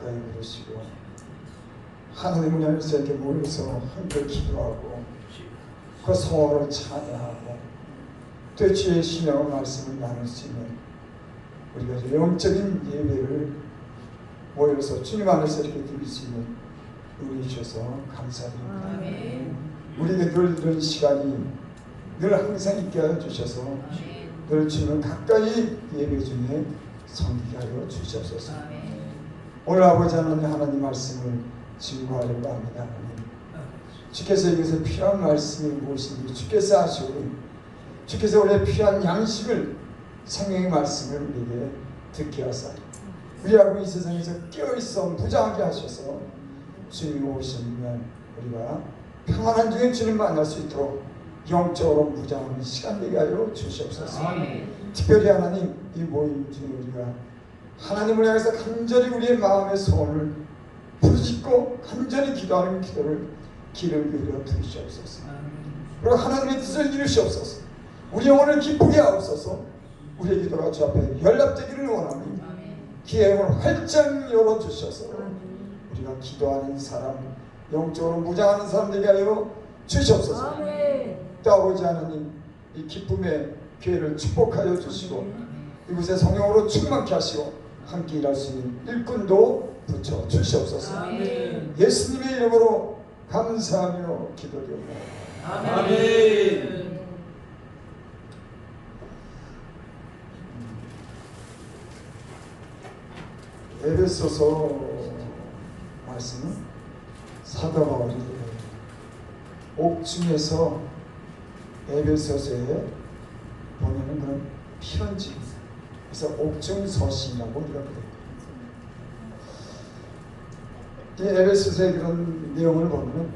가까이 부르시고 하나님을 향해서 이렇게 모여서 함께 기도하고 그 성호를 찬양하고 또 주의 신앙의 말씀을 나눌 수 있는 우리가 영적인 예배를 모여서 주님 안에서 이렇게 드릴 수 있는 은혜 주셔서 감사드립니다. 아멘. 우리에게 늘 이런 시간이 늘 항상 있게 하여 주셔서 늘 주님을 가까이 예배 중에 섬기게 하여 주시옵소서. 오늘 아버지 하나님 말씀을 증거하려고 합니다. 하나님 주께서 여기서 필요한 말씀이 무엇인지 주께서 아시오니 주께서 우리의 필요한 양식을 생명의 말씀을 우리에게 듣게 하사 우리하고 이 세상에서 깨어있어 무장하게 하셔서 주님이 오시면 우리가 평안한 중에 주님 만날 수 있도록 영적으로 무장하는 시간 되게 하여 주시옵소서. 특별히 하나님 이 모임 중에 우리가 하나님을 향해서 간절히 우리의 마음의 소원을 부르짖고 간절히 기도하는 기도를 귀를 기울여 들으시옵소서. 그리고 하나님의 뜻을 이루시옵소서. 우리 영혼을 기쁘게 하옵소서. 우리의 기도가 주 앞에 연락되기를 원하니 귀의 영을 활짝 열어주셔서 우리가 기도하는 사람, 영적으로 무장하는 사람 되게 하여 주시옵소서. 또 아버지 하나님 이 기쁨의 기회를 축복하여 주시고 이곳에 성령으로 충만케 하시고 함께 일할 수 있는 일꾼도 붙여 주시옵소서. 예수님의 이름으로 감사하며 기도드립니다. 아멘. 에베소서 말씀은 사도 바울이 옥중에서 에베소서에 보내는 그런 편지입니다. 그래서 옥중서신이라고 우리가 그래요. 이 에베소서의 그런 내용을 보면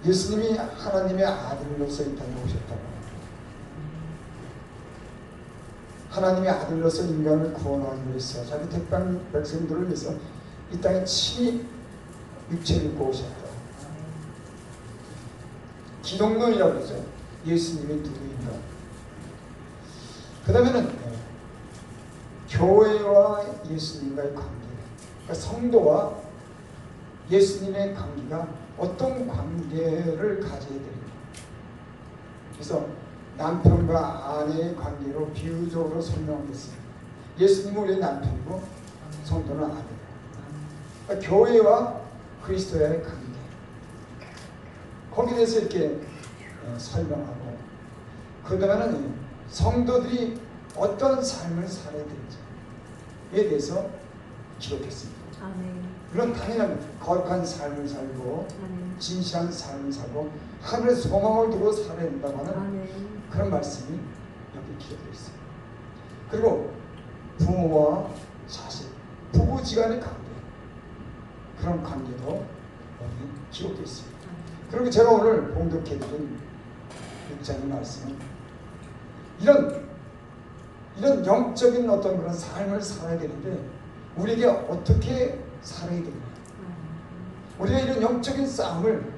예수님이 하나님의 아들로서 이 땅에 오셨다고, 하나님의 아들로서 인간을 구원하기 위해서 자기 택한 백성들을 위해서 이 땅에 친히 육체를 입고 오셨다. 기독론이라고 그러죠. 예수님이 누구인가. 그 다음에는 교회와 예수님과의 관계, 그러니까 성도와 예수님의 관계가 어떤 관계를 가져야 되는가. 그래서 남편과 아내의 관계로 비유적으로 설명했습니다. 예수님은 우리의 남편이고 성도는 아내다. 그러니까 교회와 그리스도와의 관계, 거기에 대해서 이렇게 설명하고, 그 다음에는 성도들이 어떤 삶을 살아야 되는지에 대해서 기록했습니다. 물론 당연한 거룩한 삶을 살고 진실한 삶을 살고 하늘의 소망을 두고 살아야 된다고 하는 그런 말씀이 여기 기록되어 있습니다. 그리고 부모와 자식, 부부지간의 관계, 그런 관계도 여기 기록되어 있습니다. 그리고 제가 오늘 봉독해드린 6장의 말씀은 이런 영적인 어떤 그런 삶을 살아야 되는데 우리에게 어떻게 살아야 되느냐, 우리가 이런 영적인 싸움을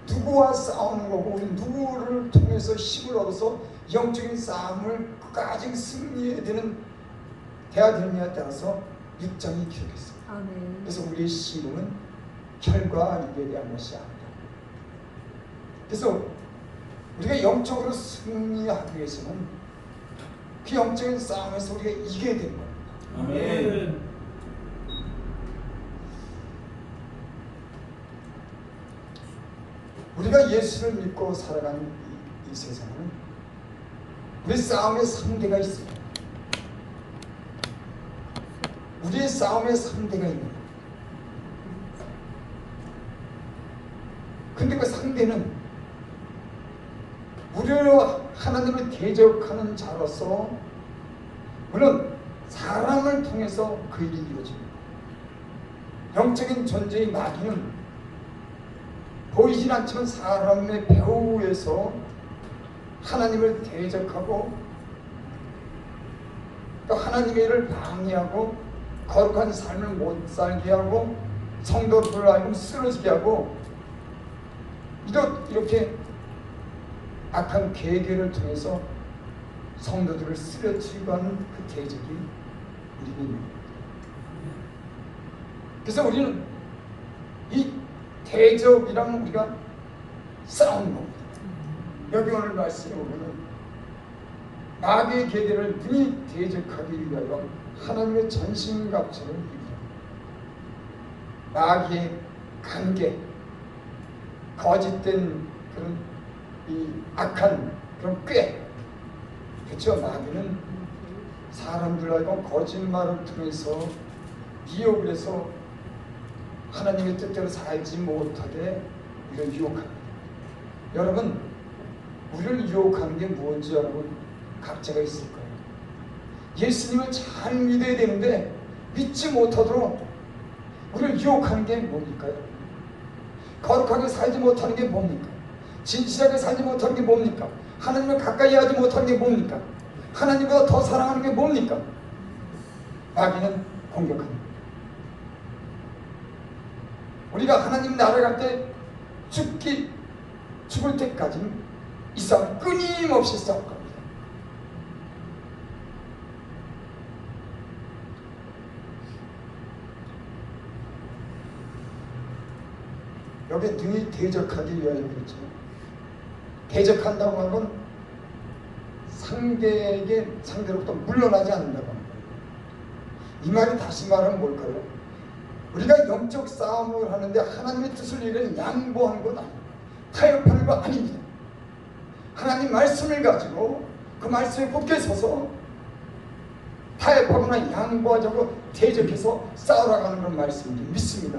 누구와 싸우는 거고 우리 누구를 통해서 힘을 얻어서 영적인 싸움을 끝까지 승리해야 돼야 되느냐에 따라서 6장이 기록했습니다. 그래서 우리의 씨름은 혈과 육에 대한 것이 아니다. 그래서 우리가 영적으로 승리하기 위해서는 그 영적인 싸움에서 우리가 이겨야 되는 겁니다. 아멘. 우리가 예수를 믿고 살아가는 이 세상은 우리 싸움의 상대가 있습니다. 우리의 싸움의 상대가 있는 거예요. 근데 그 상대는 우리로 하나님을 대적하는 자로서 물론 사람을 통해서 그 일이 이루어집니다. 영적인 존재의 마귀는 보이진 않지만 사람의 배후에서 하나님을 대적하고 또 하나님의 일을 방해하고 거룩한 삶을 못 살게 하고 성도들을 알고 쓰러지게 하고 이렇게 악한 계계를 통해서 성도들을 쓰러뜨리고 하는 그 대적이 우리에게 있는 겁니다. 그래서 우리는 이 대적이랑 우리가 싸우는 겁니다. 여기 오늘 말씀에 보면은 마귀의 계계를 능히 대적하기 위하여 하나님의 전신갑주를 입으라. 마귀의 관계, 거짓된 그런 이 악한 그런 꾀, 그렇죠? 마귀는 사람들하고 거짓말을 통해서 미혹을 해서 하나님의 뜻대로 살지 못하게 우리를 유혹합니다. 여러분, 우리를 유혹하는 게 무엇인지 여러분 각자가 있을 거예요. 예수님을 잘 믿어야 되는데 믿지 못하도록 우리를 유혹하는 게 뭡니까? 거룩하게 살지 못하는 게 뭡니까? 진실하게 살지 못하는 게 뭡니까? 하나님을 가까이 하지 못하는 게 뭡니까? 하나님보다 더 사랑하는 게 뭡니까? 마귀는 공격합니다. 우리가 하나님 나라 갈 때 죽을 때까지는 이 싸움 끊임없이 싸울 겁니다. 여기 능히 대적하기 위하여 그렇죠. 대적한다고 하는 건 상대로부터 물러나지 않는다고 하는 거예요. 이 말이 다시 말하면 뭘까요? 우리가 영적 싸움을 하는데 하나님의 뜻을 이루는 양보하는 것 아닙니다. 타협하는 것 아닙니다. 하나님 말씀을 가지고 그 말씀에 굳게 서서 타협하거나 양보하자고 대적해서 싸우라가는 그런 말씀인지 믿습니다.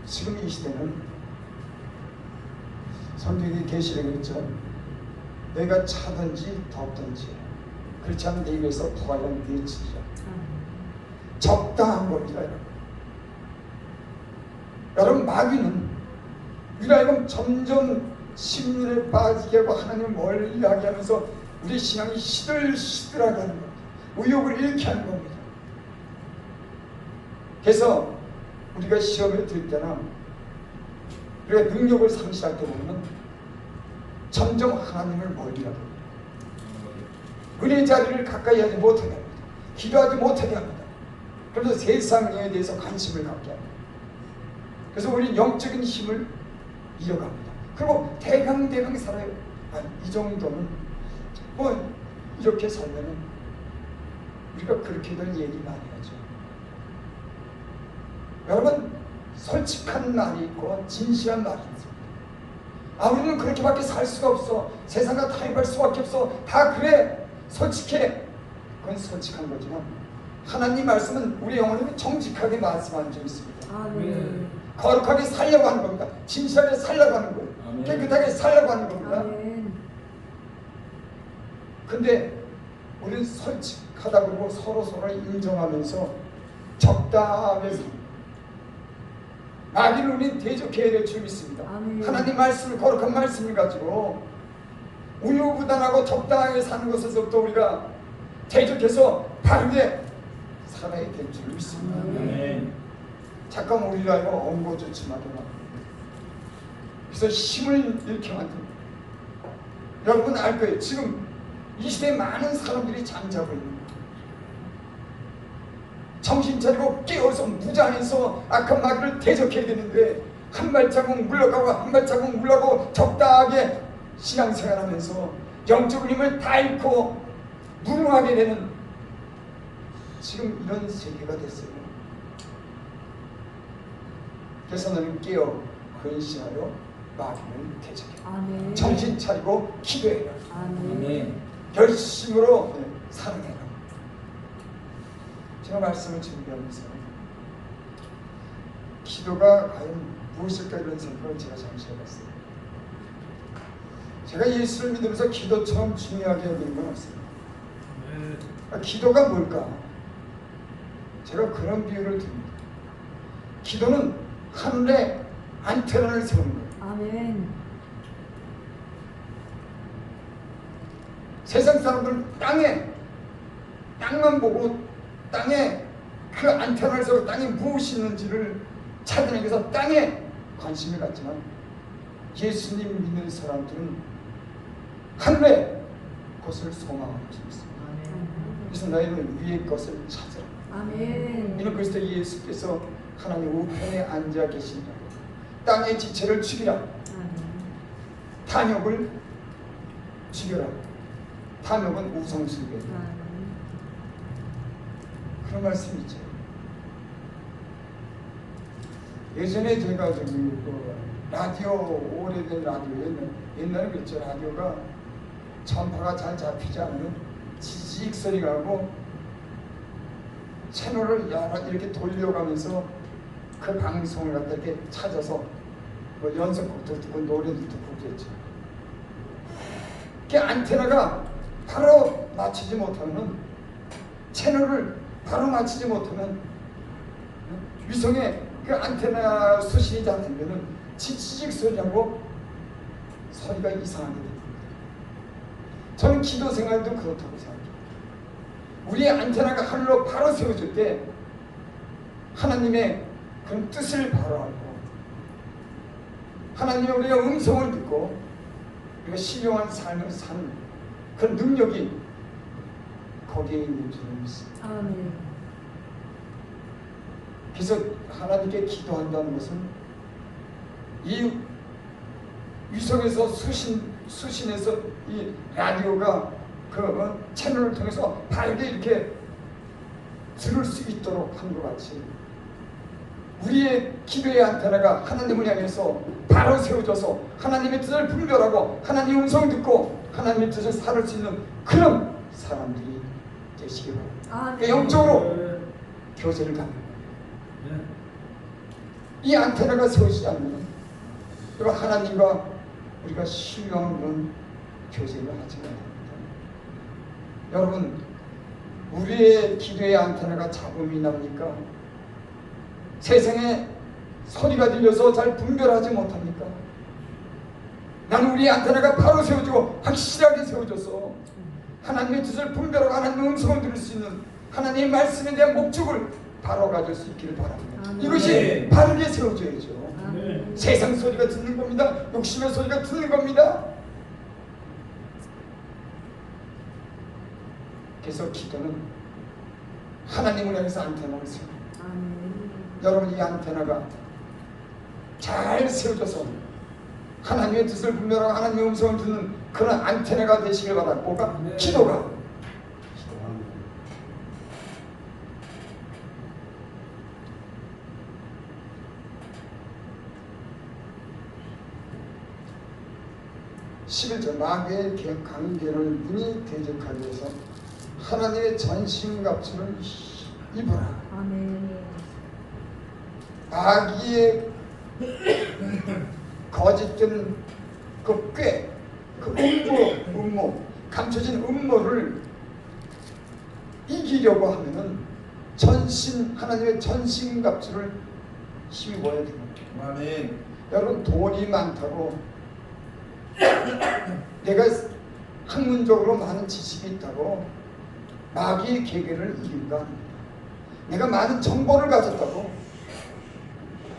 지금 이 시대는 성경에 계시록에 그랬죠. 내가 차든지 덥든지 그렇지 않으면 내 입에서 부활한 미치리라. 적당한 겁니다. 여러분 마귀는 우리가 점점 심리에 빠지게 하고 하나님을 멀리하게 하면서 우리 신앙이 시들시들하게 하는 겁니다. 의욕을 잃게 하는 겁니다. 그래서 우리가 시험을 들 때나 우리가 능력을 상실할 때 보면 점점 하나님을 멀리하게 합니다. 은혜의 자리를 가까이 하지 못하게 합니다. 기도하지 못하게 합니다. 그래서 세상에 대해서 관심을 갖게 합니다. 그래서 우리는 영적인 힘을 잃어갑니다. 그리고 대강대강 살아요. 이 정도는 뭐 이렇게 살면은 우리가 그렇게들 얘기 많이 하죠. 여러분 솔직한 말이 있고 진실한 말이 있습니다. 우리는 그렇게밖에 살 수가 없어. 세상과 타협할 수밖에 없어. 다 그래. 솔직해. 그건 솔직한 거지만 하나님 말씀은 우리 영혼에게 정직하게 말씀한 적이 있습니다. 아멘. 거룩하게 살려고 하는 겁니다. 진실하게 살려고 하는 거예요. 아멘. 깨끗하게 살려고 하는 겁니다. 아멘. 근데 우리는 솔직하다 그러고 서로를 인정하면서 적당하게 삽니다. 마귀를 우리는 대적해야 될 줄 믿습니다. 아멘. 하나님 말씀을, 거룩한 말씀을 가지고 우유부단하고 적당하게 사는 것에서부터 우리가 대적해서 바르게 살아야 될 줄 믿습니다. 아멘. 잠깐 우리가 엉거주춤하게 만듭니다. 그래서 힘을 잃게 만듭니다. 여러분 알 거예요. 지금 이 시대에 많은 사람들이 잠자고 있는 거예요. 정신 차리고 깨어서 무장해서 악한 마귀를 대적해야 되는데 한 발자국 물러가고 한 발자국 물러가고 적당하게 신앙생활하면서 영적인 힘을 다 잃고 무능하게 되는 지금 이런 세계가 됐어요. 그래서 너는 깨어 근신하여 마귀를 대적해. 아멘. 정신 차리고 기도해라. 아멘. 열심으로 사랑해라. 제가 말씀을 준비하면서 기도가 과연 무엇일까 이런 생각을 제가 잠시 해봤어요. 제가 예수를 믿으면서 기도처럼 중요하게 여기는 건 없어요. 기도가 뭘까? 제가 그런 비유를 듭니다. 기도는 하늘에 안테나를 세우는 거예요. 아멘. 세상 사람들은 땅만 보고 땅에 그 안테나를 세우고 땅에 무엇이 있는지를 찾아내기 위해서 땅에 관심을 갖지만 예수님 믿는 사람들은 하늘에 것을 소망하고 있습니다. 그래서 너희는 위의 것을 찾으라. 아멘. 이는 그리스도 예수께서 하나님 우편에 앉아 계신다. 땅의 지체를 죽이라. 아멘. 탐욕을 죽여라. 탐욕은 우상숭배다. 아멘. 그런 말씀이죠. 예전에 제가 저기 그 라디오, 오래된 라디오, 옛날에 그랬죠. 라디오가 전파가 잘 잡히지 않으면 지직 소리가 하고 채널을 여러 이렇게 돌려가면서 그 방송을 갖다 이렇게 찾아서 뭐 연속곡도 듣고 노래도 듣고 그랬죠. 그 안테나가 바로 맞추지 못하면, 채널을 바로 맞추지 못하면 위성의 그 안테나 수신이 잘 되면은 지지직 소리하고 소리가 이상하게 됩니다. 저는 기도 생활도 그렇다고 생각해요. 우리의 안테나가 하늘로 바로 세워질 때 하나님의 그 뜻을 바로 알고 하나님의 우리가 음성을 듣고 우리가 신령한 삶을 사는 그 능력이 거기에 있는 줄 믿습니다. 아멘. 그래서 하나님께 기도한다는 것은 이 위성에서 수신에서 이 라디오가 그 채널을 통해서 바르게 이렇게 들을 수 있도록 한 것 같이 우리의 기도의 안테나가 하나님을 향해서 바로 세워져서 하나님의 뜻을 분별하고 하나님의 음성 듣고 하나님의 뜻을 살을 수 있는 그런 사람들이 되시기 바랍니다. 아멘. 영적으로 교제를 갖는 거예요. 이 안테나가 세워지지 않으면 하나님과 우리가 신령한 그런 교제를 하지 못합니다. 여러분, 우리의 기도의 안테나가 잡음이 납니까? 세상에 소리가 들려서 잘 분별하지 못합니까? 나는 우리의 안테나가 바로 세워지고 확실하게 세워져서 하나님의 뜻을 분별하고 하나님의 음성을 들을 수 있는 하나님의 말씀에 대한 목적을 바로 가질 수 있기를 바랍니다. 아멘. 이것이 바르게 세워져야죠. 아멘. 세상 소리가 듣는 겁니다. 욕심의 소리가 듣는 겁니다. 그래서 기도는 하나님을 향해서 안테나를 세워요. 아멘. 여러분, 이 안테나가 잘 세워져서 하나님의 뜻을 분별하고 하나님의 음성을 듣는 그런 안테나가 되시길 바라고 네. 기도가 11절 마귀의 관계를 문이 대적하기 위해서 하나님의 전신갑주를 입어라. 아멘. 마귀의 거짓된 그 꾀, 그 음모, 감춰진 음모를 이기려고 하면은 하나님의 전신갑주를 힘입어야 됩니다. 아멘. 여러분, 돈이 많다고 내가 학문적으로 많은 지식이 있다고 마귀의 계계를 이긴가 합니다. 내가 많은 정보를 가졌다고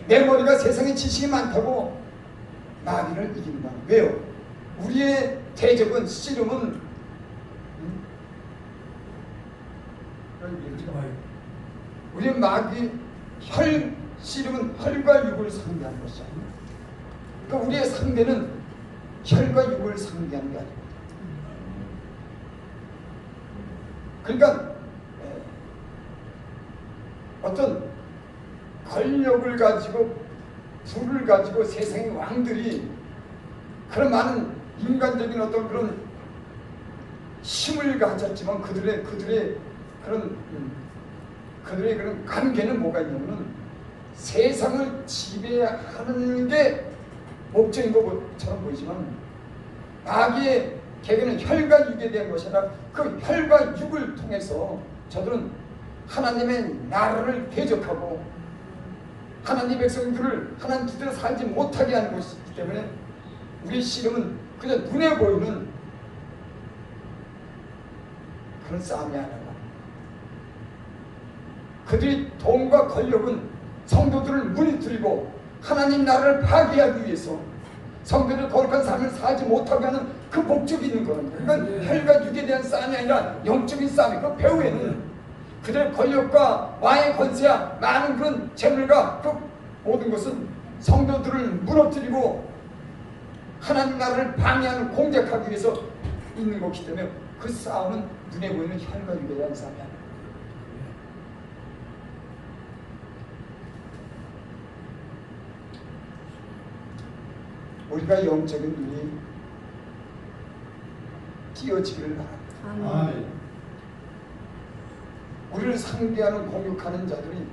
내 머리가 세상에 지식이 많다고 마귀를 이긴다. 왜요? 우리의 대적은 씨름은 우리의 마귀 씨름은 혈과 육을 상대하는 것이 아닙니다. 그러니까 우리의 상대는 혈과 육을 상대하는 게 아닙니다. 그러니까 어떤 권력을 가지고 부를 가지고 세상의 왕들이 그런 많은 인간적인 어떤 그런 힘을 가졌지만 그들의 그런 관계는 뭐가 있냐면 세상을 지배하는 게 목적인 것처럼 보이지만 마귀의 계계는 혈과 육에 대한 것이 아니라 그 혈과 육을 통해서 저들은 하나님의 나라를 대적하고 하나님 백성들을 하나님 뜻대로 살지 못하게 하는 것이기 때문에 우리 씨름은 그냥 눈에 보이는 그런 싸움이 아니라 그들이 돈과 권력은 성도들을 무너뜨리고 하나님 나라를 파괴하기 위해서 성도들이 거룩한 삶을 살지 못하게 하는 그 목적이 있는 겁니다. 그건 혈과 육에 대한 싸움이 아니라 영적인 싸움이고 배후에는 그들의 권력과 왕의 권세와 많은 그런 재물과 그 모든 것은 성도들을 무너뜨리고 하나님 나라를 방해하는 공작하기 위해서 있는 것이기 때문에 그 싸움은 눈에 보이는 혈과 육에 대한 싸움이 아니에요. 우리가 영적인 눈이 띄어지기를 바랍니다. 아멘. 우리를 상대하는 공격하는 자들이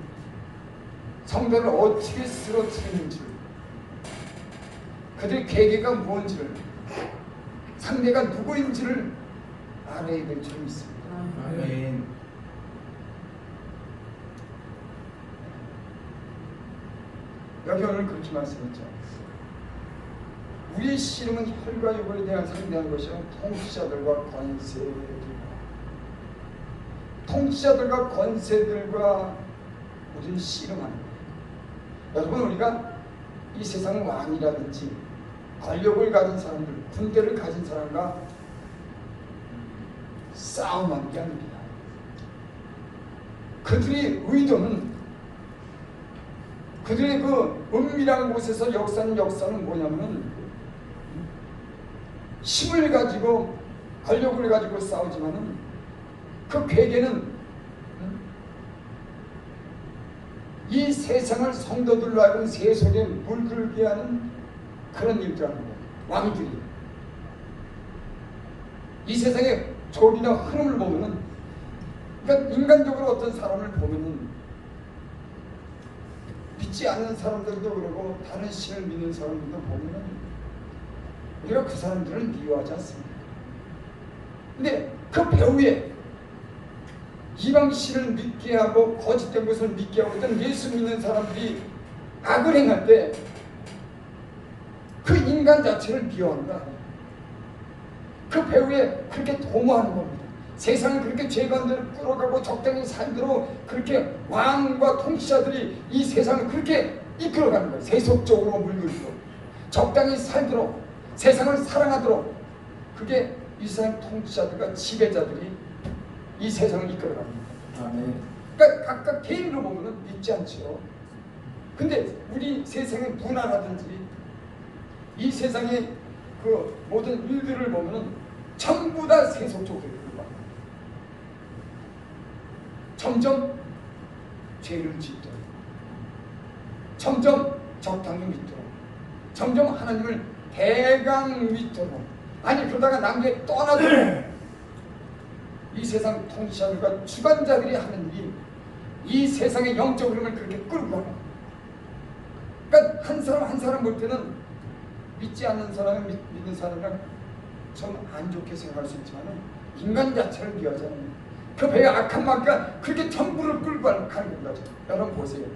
성도를 어떻게 쓰러뜨리는지, 그들의 계계가 뭔지를, 상대가 누구인지를 알아야 될 줄 믿습니다. 아멘. 여기 오늘 그렇게 말씀했죠. 우리의 씨름은 혈과 육에 대한 상대하는 것이요 통치자들과 권세들과 우리는 씨름하는 거예요. 여러분, 우리가 이 세상 왕이라든지 권력을 가진 사람들, 군대를 가진 사람과 싸움하는 게 아닙니다. 그들의 의도는, 그들의 그 은밀한 곳에서 역사는 뭐냐면 힘을 가지고 권력을 가지고 싸우지만은 그 괴계는 이 세상을 성도들로 하여금 세속에 물들게 하는 그런 일들하는 거예요. 왕들이 이 세상의 조리나 흐름을 보면은, 그러니까 인간적으로 어떤 사람을 보면은 믿지 않는 사람들도 그러고 다른 신을 믿는 사람들도 보면은 우리가 그 사람들을 미워하지 않습니다. 근데 그 배후에 이방신을 믿게 하고 거짓된 것을 믿게 하고 어떤 예수 믿는 사람들이 악을 행할 때 그 인간 자체를 미워하는 거 아니에요. 그 배후에 그렇게 도모하는 겁니다. 세상을 그렇게 죄관대로 끌어가고 적당히 살도록 그렇게 왕과 통치자들이 이 세상을 그렇게 이끌어가는 거예요. 세속적으로 물들이고 적당히 살도록, 세상을 사랑하도록, 그게 이 세상 통치자들과 지배자들이 이 세상을 이끌어갑니다. 아멘. 그러니까 각각 개인으로 보면 믿지 않죠. 근데 우리 세상의 문화라든지 이 세상의 그 모든 일들을 보면은 전부 다 세속적으로 이끌어갑니다. 점점 죄를 짓도록, 점점 적당히 믿도록, 점점 하나님을 대강 믿도록, 아니 그러다가 남에게 떠나도록 이 세상 통치자들과 주관자들이 하는 일이 이 세상의 영적 흐름을 그렇게 끌고 가는. 그러니까 한 사람 한 사람 볼 때는 믿지 않는 사람은 믿는 사람이랑 좀 안 좋게 생각할 수 있지만 인간 자체를 미워하잖아요. 그 배에 악한 마귀가 그렇게 전부를 끌고 가는 거죠. 여러분 보세요.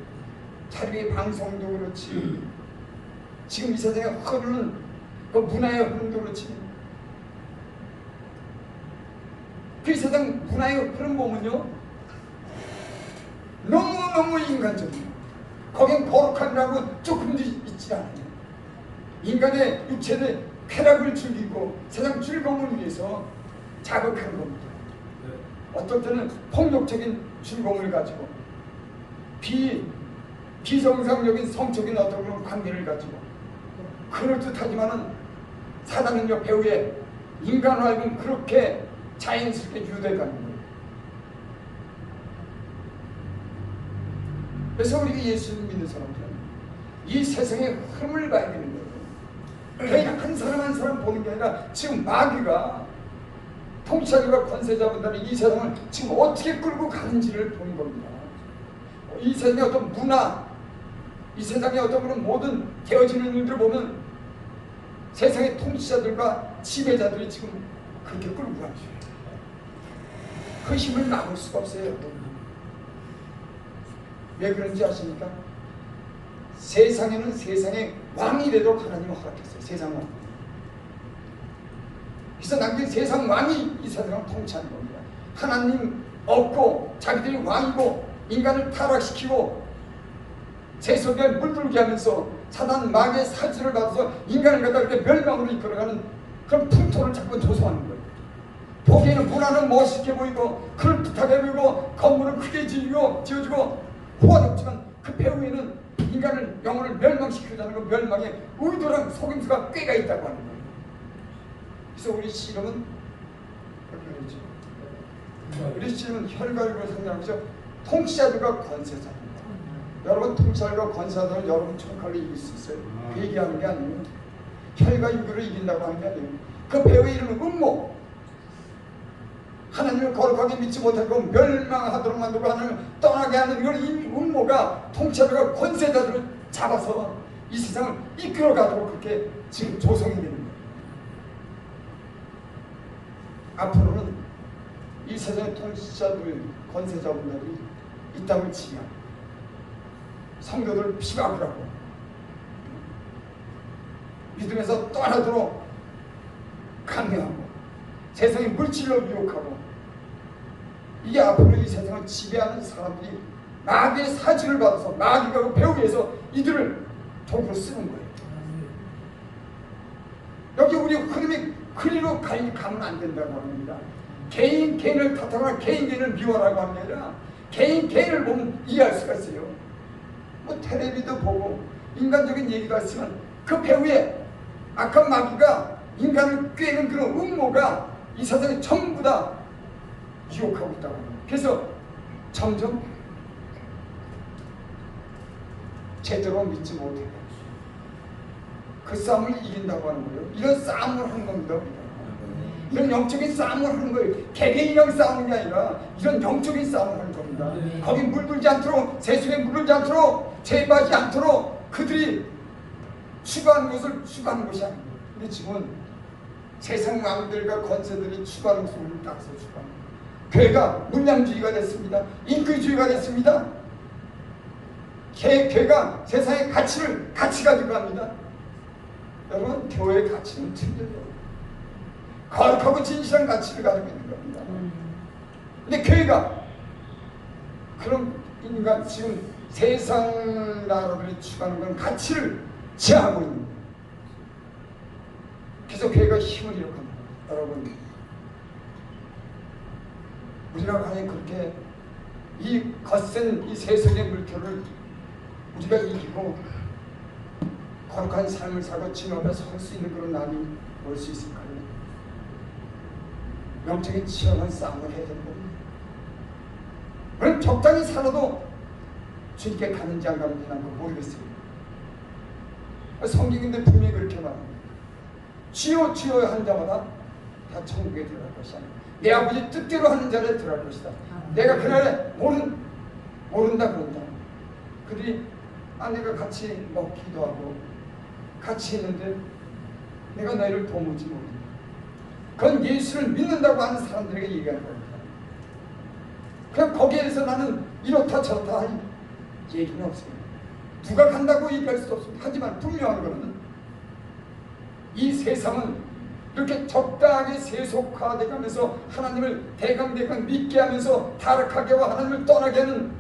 자리의 방송도 그렇지, 지금 이 세상에 흐르는 그 문화의 흐름도 그렇지, 그 세상 문화의 흐름 보면요 너무너무 인간적이에요. 거긴 거룩함이라고 조금도 있지 않아요. 인간의 육체의 쾌락을 즐기고 세상 즐거움을 위해서 자극하는 겁니다. 어떤 때는 폭력적인 즐거움을 가지고 비정상적인 성적인 어떤 그런 관계를 가지고 그럴듯하지만은 사단은요 배후에 인간으로 하여금 그렇게 자연스럽게 유도해가는 거예요. 그래서 우리가 예수를 믿는 사람들은 이 세상의 흐름을 봐야 되는 거예요. 그냥 한 사람 한 사람 보는 게 아니라 지금 마귀가, 통치자들과 권세자분들이 이 세상을 지금 어떻게 끌고 가는지를 보는 겁니다. 이 세상의 어떤 문화, 이 세상의 어떤 그런 모든 되어지는 일들을 보면 세상의 통치자들과 지배자들이 지금 그렇게 끌고 가죠. 그 힘을 막을 수가 없어요, 여러분. 왜 그런지 아십니까? 세상에는 세상의 왕이 되도록 하나님은 허락했어요. 세상 왕. 그래서 남긴 세상 왕이 이 세상을 통치하는 겁니다. 하나님 없고 자기들이 왕이고 인간을 타락시키고 세속에 물들게 하면서 사단 마귀의 사지를 받아서 인간을 갖다 이렇게 멸망으로 이끌어가는 그런 풍토를 자꾸 조성하는 거예요. 보기에는 문화는 멋있게 보이고 그럴듯하게 보이고 건물은 크게 지어주고 호화롭지만 그 배후에는 인간을 영혼을 멸망시키자는 그 멸망의 의도랑 속임수가 꽤가 있다고 하는 거예요. 그래서 우리 씨름은 우리 씨름은 혈과육을 상징하면서 통치자들과 권세자입니다. 여러분 통치자들과 권세자들은 여러분 총칼로 이길 수 있어요. 그 얘기하는 게 아니에요. 혈과 육을 이긴다고 하는 게 아니에요. 그 배우의 이름은 음모. 하나님을 거룩하게 믿지 못하고 멸망하도록 만들고 하나님을 떠나게 하는 이런 음모가 통치자들과 권세자들을 잡아서 이 세상을 이끌어가도록 그렇게 지금 조성이 되는 거예요. 앞으로는 이 세상의 통치자들, 권세자분들이 이 땅을 지배하고 성도들을 피박을 하고 믿음에서 떠나도록 강요하고 세상의 물질로 유혹하고 이게 앞으로 이 세상을 지배하는 사람들이 마귀의 사지를 받아서 마귀가 그 배후에서 이들을 도구로 쓰는 거예요. 여기 우리 흐름이 그리로 가면 안 된다고 합니다. 개인을 탓하거나 개인을 미워하라고 하는 게 아니라 개인을 보면 이해할 수가 있어요. 뭐 텔레비도 보고 인간적인 얘기도 하지만 그 배후에 악한 마귀가 인간을 꿰는 그런 음모가 이 세상에 전부 다 유혹하고 있다고 합니다. 그래서 점점 제대로 믿지 못해요. 그 싸움을 이긴다고 하는 거예요. 이런 싸움을 하는 겁니다. 이런 영적인 싸움을 하는 거예요. 개개인이랑 싸우는 게 아니라 이런 영적인 싸움을 하는 겁니다. 거기 물들지 않도록 세속에 물들지 않도록 죄받지 않도록 그들이 추구하는 것을 추구하는 것이 아닙니다. 근데 지금은 세상 왕들과 권세들이 추구하는 것을 따라서 추구합니다. 교회가 문양주의가 됐습니다. 인기주의가 됐습니다. 교회가 세상의 가치 가지고 갑니다. 여러분 교회의 가치는 틀려요. 거룩하고 진실한 가치를 가지고 있는 겁니다. 근데 교회가 그런 인간 지금 세상 나라들이 추구하는 그런 가치를 제하고 있는 거예요. 그래서 교회가 힘을 잃어갑니다. 여러분 우리가 과연 그렇게 이 거센 이 세상의 물결을 우리가 이기고 거룩한 삶을 살고 주님 앞에 설 수 있는 그런 날이 올 수 있을까요? 영적인 치열한 싸움을 해야 되는 겁니다. 그럼 적당히 살아도 주님께 가는지 안 가는지 난 모르겠어요. 성경인데 분명히 그렇게 말합니다. 주여 주여 한 자마다 다 천국에 들어갈 것이야. 내 아버지 뜻대로 하는 자를 들어갈 것이다. 내가 그날에 모른다 그런다. 그들이 내가 같이 먹기도 하고 같이 했는데 내가 너희를 도무지 모른다. 그건 예수를 믿는다고 하는 사람들에게 얘기하는 겁니다. 그냥 거기에서 나는 이렇다 저렇다 할 얘기는 없어요. 누가 간다고 얘기할 수도 없습니다. 하지만 분명한 것은 이 세상은 이렇게 적당하게 세속화돼 가면서 하나님을 대강 믿게 하면서 타락하게 하고 하나님을 떠나게 하는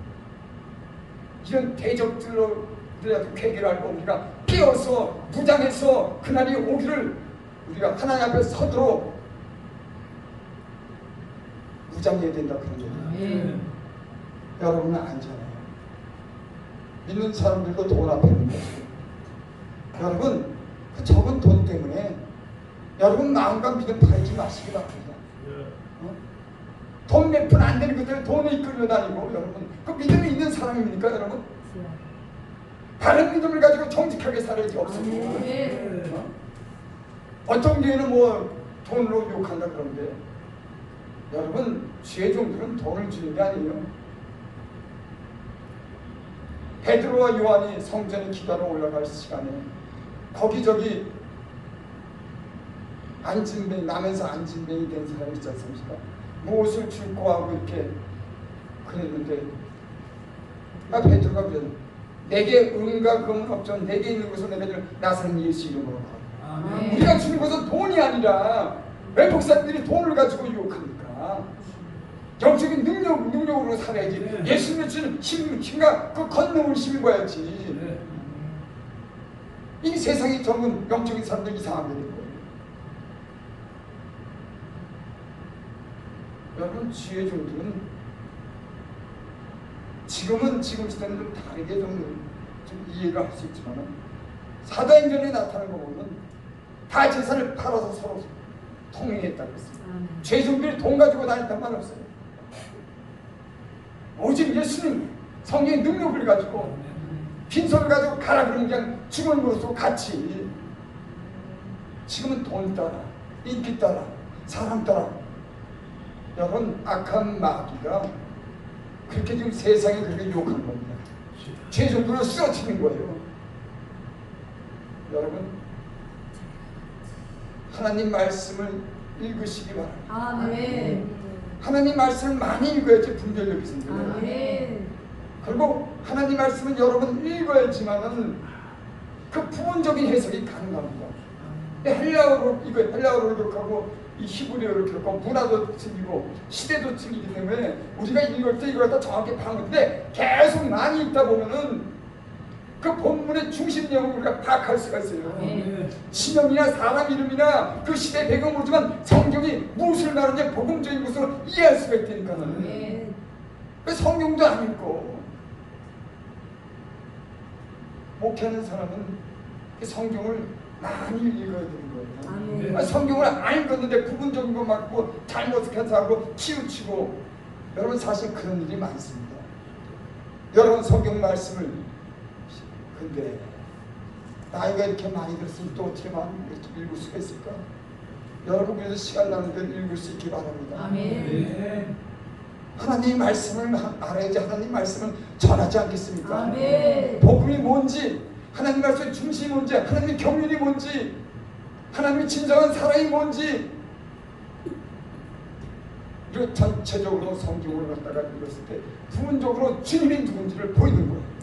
이런 대적들로 회개를 알고 우리가 깨어서 무장해서 그날이 오기를 우리가 하나님 앞에 서도록 무장해야 된다 그런 거예요. 여러분은 안잖아요. 믿는 사람들도 돈 앞에 있는 거죠. 여러분 그 적은 돈 때문에 여러분 마음과 믿음 팔지 마시기 바랍니다. 돈 몇 푼 안 되는 것들 돈을 이끌려 다니고 여러분 그 믿음이 있는 사람입니까 여러분? 다른 믿음을 가지고 정직하게 살아야지 없습니다. 어떤 교회는 뭐 돈으로 욕한다 그러는데 여러분 주의 종들은 돈을 주는 게 아니에요. 베드로와 요한이 성전에 기도하러 올라갈 시간에 거기저기 안진뱅이 나면서 안진뱅이 된 사람이 있지 않습니까? 무엇을 줄고 하고 이렇게 그랬는데 베드로가 그래요. 내게 은과 금은 없죠. 내게 있는 것을 내가 나사렛 예수 이름으로 하고. 우리가 주는 것은 돈이 아니라 왜 목사님들이 돈을 가지고 유혹합니까? 영적인 능력으로 살아야지. 예수님이 주는 힘과 그 권능을 힘입어야지. 이 세상이 전부 영적인 사람들 이상하게 된 거예요. 여러분 주의 종들은 지금은 지금 시대는 좀 다르게 좀 이해가 할 수 있지만 사도행전에 나타나는 거 보면 다 재산을 팔아서 서로 통행했다고 했어요. 죄 종들이 돈 가지고 다녔단 말 없어요. 오직 예수님 성령의 능력을 가지고 빈손을 가지고 가라 그러면 그냥 주머니로서 같이. 지금은 돈 따라 인기 따라 사람 따라 여러분 악한 마귀가 그렇게 지금 세상에 그렇게 욕한 겁니다. 죄 종들을 쓰러뜨리는 거예요. 여러분 하나님 말씀을 읽으시기 바랍니다. 아멘. 하나님 말씀을 많이 읽어야지 분별력이 생겨요. 아멘. 그리고 하나님 말씀은 여러분 읽어야지만은 그 부분적인 해석이 가능합니다. 헬라어로 이거 헬라어로 기록하고 이 히브리어로 기록하고 문화도 챙기고 시대도 챙기기 때문에 우리가 읽을 때 이걸 다 정확히 파악하는데 계속 많이 읽다 보면은 그 본문의 중심 내용을 우리가 파악할 수가 있어요. 신명이나 사람 이름이나 그 시대 배경 모르지만 성경이 무엇을 말하는지 복음적인 것으로 이해할 수가 있다니까는. 그 성경도 안 읽고 목회하는 사람은 그 성경을 많이 읽어야 되는 거예요. 성경을 안 읽었는데 부분적인 거 맞고 잘못 해석하고 치우치고 여러분 사실 그런 일이 많습니다. 여러분 성경 말씀을 근데 나이가 이렇게 많이 들었으면 또 어떻게 이렇게 읽을 수가 있을까? 여러분 그래서 시간 나는 대로 읽을 수 있기 바랍니다. 아멘. 하나님의 말씀을 알아야지 하나님 말씀을 전하지 않겠습니까? 아멘. 복음이 뭔지 하나님 말씀의 중심이 뭔지 하나님의 경륜이 뭔지 하나님의 진정한 사랑이 뭔지 그리고 전체적으로 성경을 갖다가 읽었을 때 부분적으로 주님이 누군지를 보이는 거예요.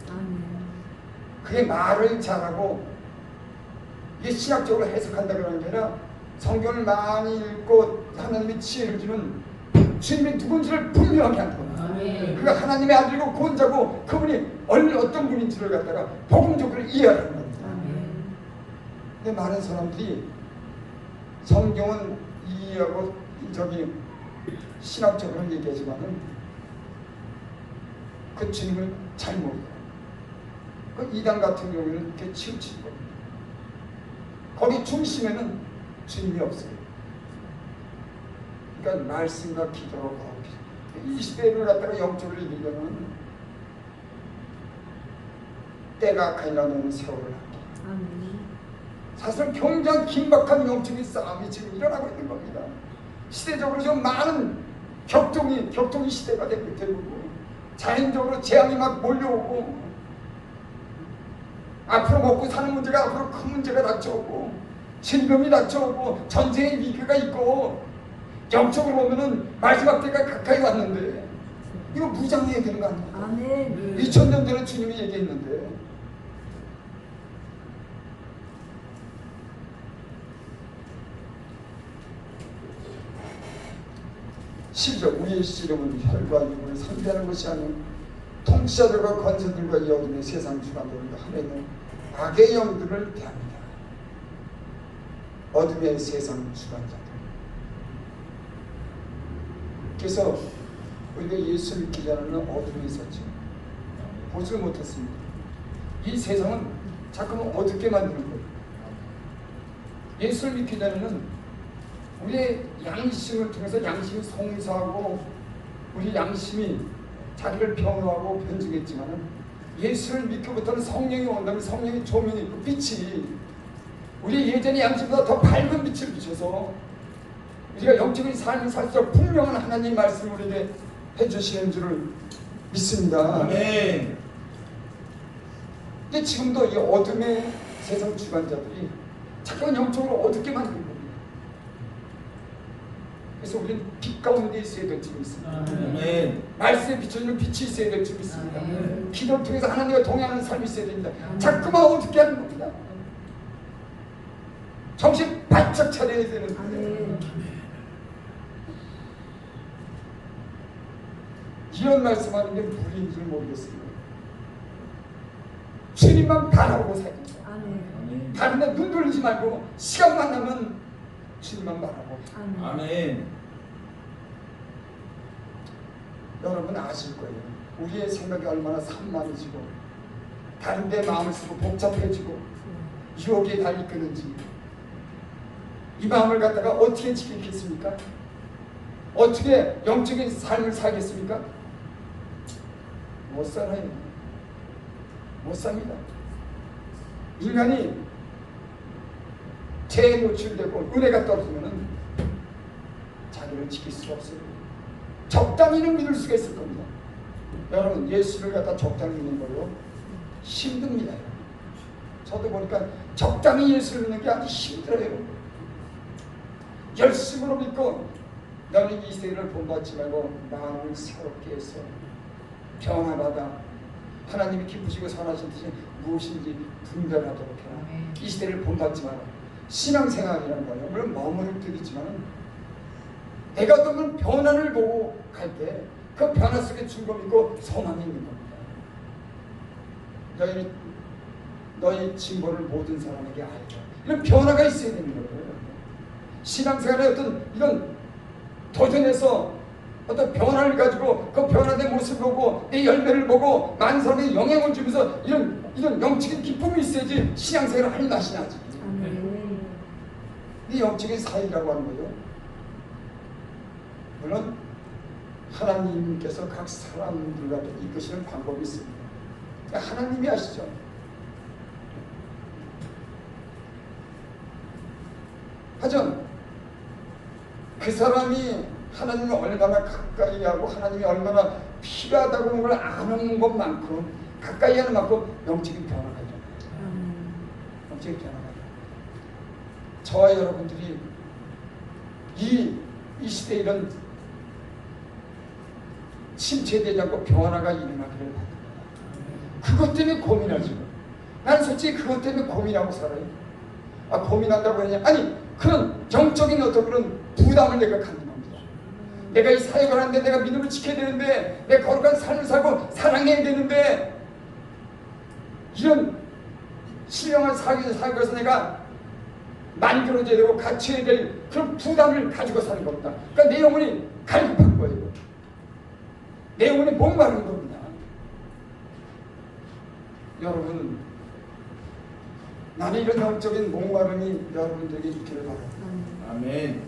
그게 말을 잘하고 이게 신학적으로 해석한다 그러는 게 아니라 성경을 많이 읽고 하나님의 지혜를 주는 주님이 누군지를 분명하게 하는 겁니다. 그가 하나님의 아들이고 구원자고 그분이 어떤 분인지를 갖다가 복음적으로 이해하는 겁니다. 근데 많은 사람들이 성경은 이해하고 신학적으로 얘기하지만은 그 주님을 잘 모르고 그 이단 같은 경우에는 이렇게 치우치는 겁니다. 거기 중심에는 주님이 없어요. 그러니까 말씀과 기도로 이 시대를 갖다가 영적으로 이기려면 때가 가까이 나는 세월을 합니다. 사실 굉장히 긴박한 영적인 싸움이 지금 일어나고 있는 겁니다. 시대적으로 좀 많은 격동이 시대가 되고 자연적으로 재앙이 막 몰려오고 앞으로 먹고 사는 문제가 앞으로 큰 문제가 닥쳐오고 질병이 닥쳐오고 전쟁의 위기가 있고 영적으로 보면은 마지막 때가 가까이 왔는데 이거 무장해야 되는 거 아닙니까? 아멘. 2000년 전에 주님이 얘기했는데 심지어 우리의 씨름은 혈과 육을 상대하는 것이 아닌 통치자들과 권세들과 이 어둠의 세상 주관들과 하늘에 있는 악의 영들을 대합니다. 어둠의 세상 주관자들. 그래서 우리가 예수 믿기 전에는 어둠에 있었죠. 보지를 못했습니다. 이 세상은 자꾸만 어둡게 만드는 거예요. 예수를 믿기 전에는 우리의 양심을 통해서 양심이 송사하고 우리 양심이 자기를 변호하고 변증했지만은 예수를 믿고부터는 성령이 온다면 성령의 조명이 있고 빛이 우리 예전의 양심보다 더 밝은 빛을 비춰서 우리가 영적인 삶을 살수록 분명한 하나님 말씀을 우리에게 해주시는 줄을 믿습니다. 아멘. 근데 지금도 이 어둠의 세상 주관자들이 자꾸 영적으로 어둡게 만드는 겁니다. 그래서 우리는 빛 가운데 있어야 될 줄 믿습니다. 아멘. 말씀에 비춰주는 빛이 있어야 될 줄 믿습니다. 기도를 통해서 하나님과 동행하는 삶이 있어야 됩니다. 자꾸만 어둡게 하는 겁니다. 정신 바짝 차려야 되는데 이런 말씀하는 게 무리인 줄 모르겠습니다. 주님만 바라보고 살겠다. 다른 데 눈 돌리지 말고 시간만 나면 주님만 바라보고 아멘. 여러분 아실 거예요. 우리의 생각이 얼마나 산만해지고 다른 데 마음을 쓰고 복잡해지고 유혹에 다 이끄는지 이 마음을 갖다가 어떻게 지키겠습니까? 어떻게 영적인 삶을 살겠습니까? 못 살아요. 못 삽니다. 인간이 죄에 노출되고 은혜가 떨어지면 자기를 지킬 수가 없어요. 적당히는 믿을 수가 있을 겁니다. 여러분 예수를 갖다 적당히 믿는 거요 힘듭니다. 저도 보니까 적당히 예수를 믿는 게 아주 힘들어요. 열심으로 믿고 너는 이 세대를 본받지 말고 마음을 새롭게 해서 변화받아 하나님이 기쁘시고 선하신 뜻이 무엇인지 분별하도록 해라. 이 시대를 본받지 마라. 신앙생활이라는 거예요. 물론 머무를 뜻이지만 내가 어떤 변화를 보고 갈 때 그 변화 속에 즐거움 있고 소망이 있는 겁니다. 너희 진보를 모든 사람에게 알려. 이런 변화가 있어야 되는 거예요. 신앙생활의 어떤 이런 도전에서 어떤 변화를 가지고 그 변화된 모습을 보고 내 열매를 보고 많은 사람에게 영향을 주면서 이런 영적인 기쁨이 있어야지 신앙생활을 할 맛이 나지. 이 영적인 사역이라고 하는 거예요. 물론 하나님께서 각 사람들과 이끄시는 방법이 있습니다. 하나님이 아시죠. 하지만 그 사람이 하나님을 얼마나 가까이 하고 하나님이 얼마나 필요하다고 하는 걸 아는 것만큼 가까이 하는 만큼 영적인 변화가 일어나요. 영적인 변화가 일어나요. 저와 여러분들이 이 시대에 이런 침체되지 않고 변화가 일어나기를 바랍니다. 그것 때문에 고민하죠. 난 솔직히 그것 때문에 고민하고 살아요. 고민한다고 하냐? 아니 그런 영적인 어떤 그런 부담을 내가 갖는 겁니다. 내가 이 사역을 하는데 내가 믿음을 지켜야 되는데 내가 거룩한 삶을 살고 사랑해야 되는데 이런 신령한 사역에서 내가 만들어져야 되고 갖춰야 될 그런 부담을 가지고 사는 겁니다. 그러니까 내 영혼이 갈급한 거예요. 내 영혼이 목마른 겁니다. 여러분 나는 이런 영적인 목마름이 여러분들에게 있기를 바랍니다. 아멘.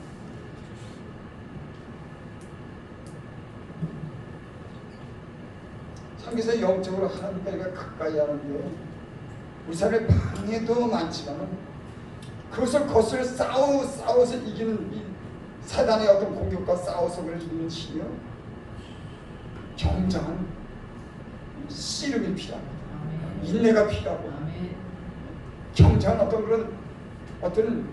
참기서 영적으로 하나님과 가까이 하는 게 우리 삶의 방해도 많지만 그것을 거슬러 싸워서 이기는 이 사단의 어떤 공격과 싸워서 그를 이기는 힘이요 경장한 씨름이 필요합니다. 인내가 필요하고 경장한 어떤 그런 어떤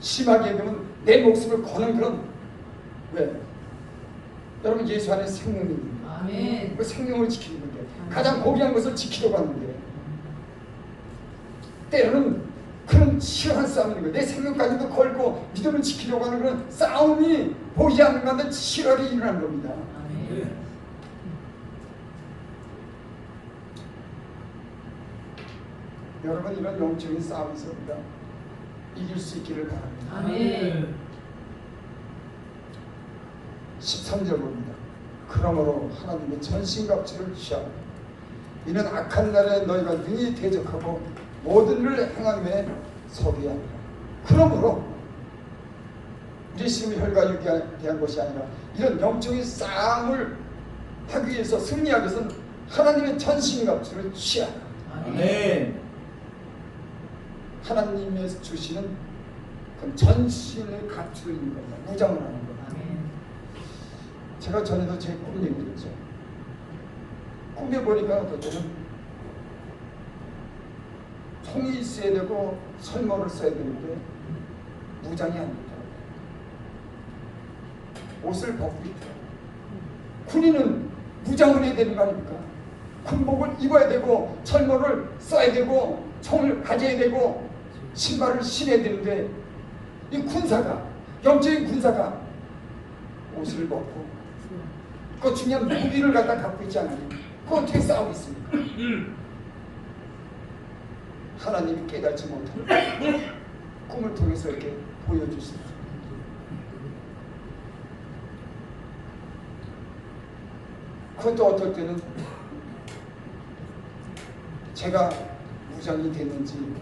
심하게 되면 내 목숨을 거는 그런 왜? 여러분 예수 안에 생명이 있는데 그 생명을 지키는 건데 가장 고귀한 것을 지키려고 하는데 때로는 그런 치열한 싸움인 거예요. 내 생명까지도 걸고 믿음을 지키려고 하는 그런 싸움이 보이지 않는 가운데 치열하게 일어나는 겁니다. 여러분 이런 영적인 싸움에서 우리가 이길 수 있기를 바랍니다. 아멘. 13절 봅니다. 그러므로 하나님의 전신갑주를 취하고 이는 악한 날에 너희가 능히 대적하고 모든 일을 행함에 서게 하리라. 그러므로 우리 심의 혈과 육에 대한 것이 아니라 이런 영적인 싸움을 하기 위해서 승리하기 위해서는 하나님의 전신갑주를 취하라. 아멘. 하나님께서 주시는 그 전신을 갖추고 있는 겁니다. 무장을 하는 겁니다. 제가 전에도 제 꿈 얘기했죠. 꿈에 보니까 어떨 때는 총이 있어야 되고 설모를 써야 되는데 무장이 아닙니다. 옷을 벗고 있다. 군인은 무장을 해야 되는 거 아닙니까? 군복을 입어야 되고 철모를 써야 되고 총을 가져야 되고 신발을 신어야 되는데 이 군사가 영적인 군사가 옷을 벗고 그 중요한 무기를 갖다 갖고 있지 않아요. 그거 어떻게 싸우겠습니까? 하나님이 깨닫지 못하는 꿈을 통해서 이렇게 보여주십니다. 그것도 어떨 때는 제가 무장이 됐는지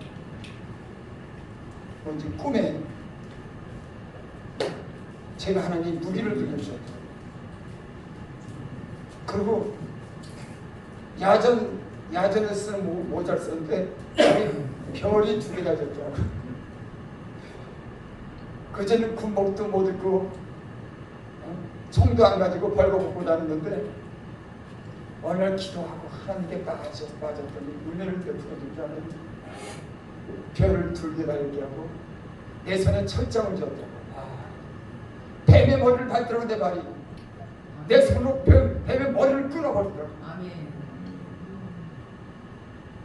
뭔지 꿈에 제가 하나님 무기를 들려주셨다. 그리고 야전에 쓰는 모자를 썼는데 별이 2개 달렸더라고요. 그전에는 군복도 못 입고 총도 안 가지고 벌거벗고 다녔는데 어느 날 기도하고 하나님께 빠졌더니 은혜를 베풀어 주자는 별을 2개 달게 하고 내 손에 철장을 줬다고. 뱀의 머리를 밟더라고. 내 발이 내 손으로 뱀의 머리를 끊어버리더라고.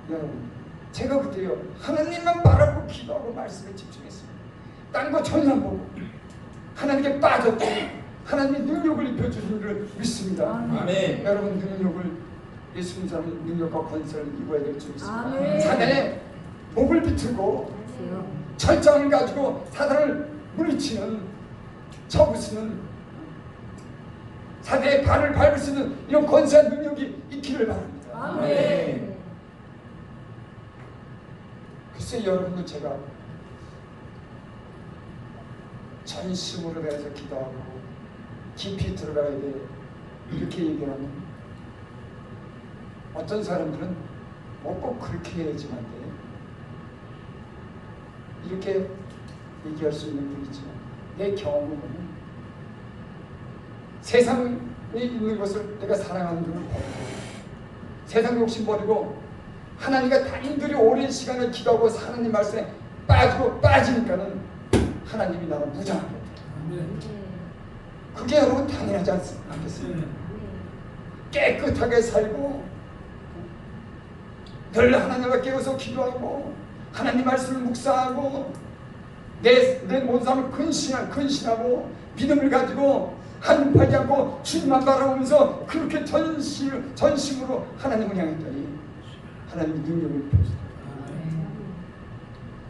여러분, 제가 그때요 하나님만 바라고 기도하고 말씀에 집중했습니다. 딴 거 전혀 안 보고 하나님께 빠졌더니 하나님의 능력을 입혀주신 줄 믿습니다. 아멘. 여러분, 능력을 예수 믿는 사람은 능력과 권세를 입어야 될 줄 믿습니다. 아멘. 사단의 목을 비틀고 철장을 가지고 사단을 물리치는, 쳐부수는, 사단의 발을 밟을 수 있는 이런 권세한 능력이 있기를 바랍니다. 아멘. 글쎄 여러분도 제가 전심으로 다해서 기도하고 깊이 들어가야 돼 이렇게 얘기하면 어떤 사람들은 뭐 꼭 그렇게 해야지만 돼 이렇게 얘기할 수 있는 분이지만 내 경험은 세상에 있는 것을 내가 사랑하는 분을 버리고 세상 욕심 버리고 하나님과 단인들이 오랜 시간을 기도하고 하나님 말씀에 빠지니까는 하나님이 나를 무장하게 돼. 그게 여러분 당연하지 않겠습니까? 깨끗하게 살고 늘 하나님과 깨어서 기도하고 하나님 말씀을 묵상하고 내 몸싸움을 근신하고 믿음을 가지고 하나님 팔지 않고 주님만 바라보면서 그렇게 전심으로 하나님을 향했더니 하나님의 능력을 펴주셨다.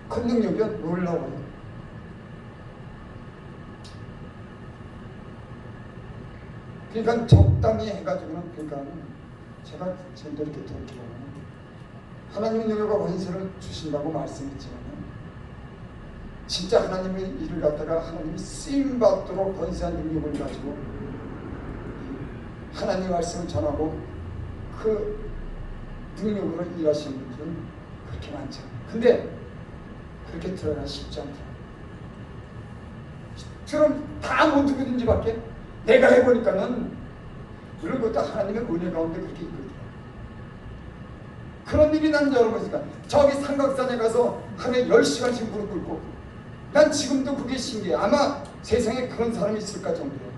그 능력이 놀라워요. 그러니까 적당히 해가지고는 그러니까 제가 지금도 이렇게 들었기로는 하나님의 능력과 권세를 주신다고 말씀했지만 진짜 하나님의 일을 갖다가 하나님이 쓰임받도록 권세한 능력을 가지고 하나님의 말씀을 전하고 그 능력으로 일하시는 분들은 그렇게 많지 않아요. 근데 그렇게 들어가기 쉽지 않더라고요. 그럼 다 못 누구든지 밖에 내가 해보니까는 그런 것도 하나님의 은혜 가운데 그렇게 있거든요. 그런 일이 난 여러 번 있으니까 저기 삼각산에 가서 하루에 10시간씩 무릎 꿇고 난 지금도 그게 신기해. 아마 세상에 그런 사람이 있을까 정도예요.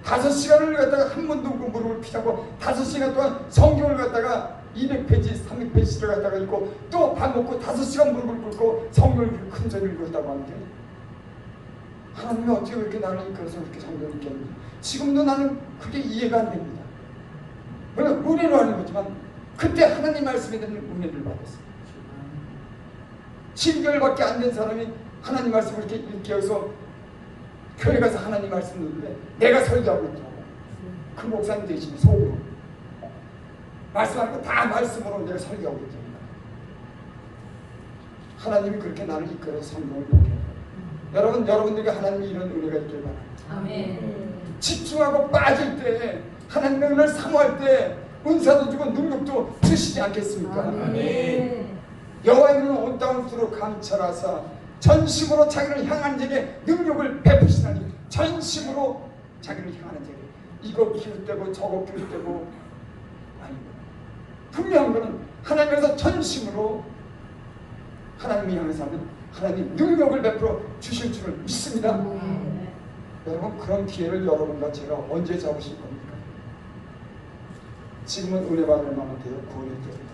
5시간을 갖다가 한 번도 무릎을 피자고 5시간 동안 성경을 갖다가 200페이지, 300페이지를 갖다가 읽고 또 밥 먹고 5시간 무릎을 꿇고 성경을 큰 소리를 읽었다고 하는데 하나님이 어떻게 그렇게 나를 이끌어서 그렇게 성경을 읽겠는지 지금도 나는 그게 이해가 안 됩니다. 물론 은혜로 하는 거지만 그때 하나님 말씀에 대한 은혜를 받았어요. 7개월밖에 안 된 사람이 하나님 말씀을 이렇게 읽게 해서 교회 가서 하나님 말씀 듣는데 내가 설교하고 있더라고. 그 목사님 대신에 속으로 말씀하고 다 말씀으로 내가 설교하고 있더라고. 하나님이 그렇게 나를 이끌어서 성경을 보게 해요. 여러분들에게 하나님이 이런 은혜가 있길 바랍니다. 아멘. 집중하고 빠질 때 하나님의 은혜를 사모할 때 은사도 주고 능력도 주시지 않겠습니까? 아멘. 여호와의 눈은 온 땅을 두루 감찰하사 전심으로 자기를 향하는 자에게 능력을 베푸시나니 전심으로 자기를 향하는 자에게 이거 키울 때고 저거 키울 때고 아니고 분명한 것은 하나님께서 전심으로 하나님을 향해서 하는 하나님 능력을 베풀어 주실 줄을 믿습니다. 여러분 그런 기회를 여러분과 제가 언제 잡으실 겁니까? 지금은 은혜 받을 만한 때요, 구원의 때입니다.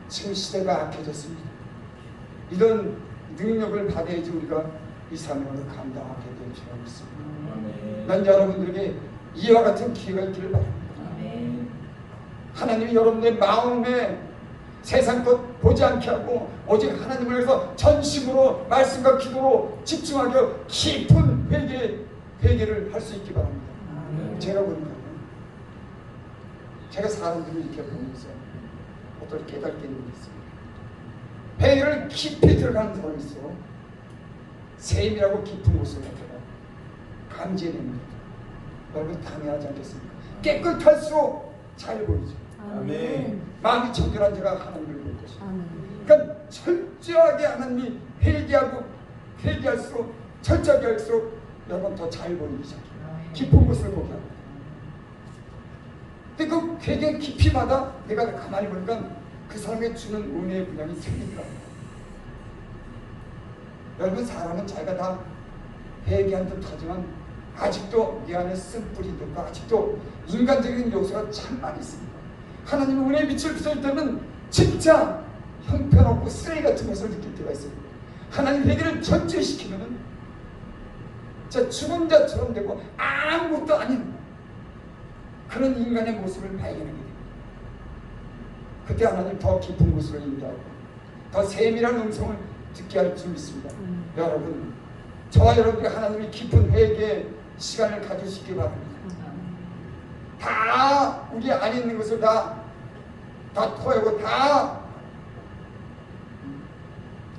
지금 시대가 악해졌습니다. 이런 능력을 받아야지 우리가 이 사명을 감당하게 될 줄 믿습니다. 난 여러분들에게 이와 같은 기회가 있기를 바랍니다. 하나님이 여러분의 마음에 세상 것 보지 않게 하고 오직 하나님을 위해서 전심으로 말씀과 기도로 집중하게 깊은 회개를 할 수 있기 바랍니다. 제가 보니까 제가 사람들을 이렇게 보면서 어떤 깨닫게 되는 게 있어요. 배를 깊이 들어가는 사람이 있어. 샘이라고 깊은 곳을 갖다가 감지해냅니다. 여러분 당연하지 않겠습니까? 깨끗할수록 잘 보이죠. 아멘. 마음이 청결한 자가 하나님을 볼 것입니다. 아멘. 그러니까 철저하게 하나님이 회개할수록 철저하게 할수록 여러분 더 잘 보이기 시작해요. 깊은 곳을 보게 합니다. 근데 그 회개 깊이마다 내가 가만히 보니까 그 사람에게 주는 은혜의 분량이 틀리더라고요. 여러분 사람은 자기가 다 회개한 듯 하지만 아직도 내 안에 쓴뿌리도 있고 아직도 인간적인 요소가 참 많이 있습니다. 하나님의 은혜의 빛을 비춰줄 때는 진짜 형편없고 쓰레기 같은 것을 느낄 때가 있습니다. 하나님 회개를 전제시키면은 진짜 죽은 자처럼 되고 아무것도 아닌 그런 인간의 모습을 발견하게 됩니다. 그때 하나님 더 깊은 곳으로 인도하고 더 세밀한 음성을 듣게 할 줄 믿습니다. 여러분 저와 여러분이 하나님이 깊은 회개의 시간을 가질 수 있기 바랍니다. 다 우리 안에 있는 것을 다 토하고 다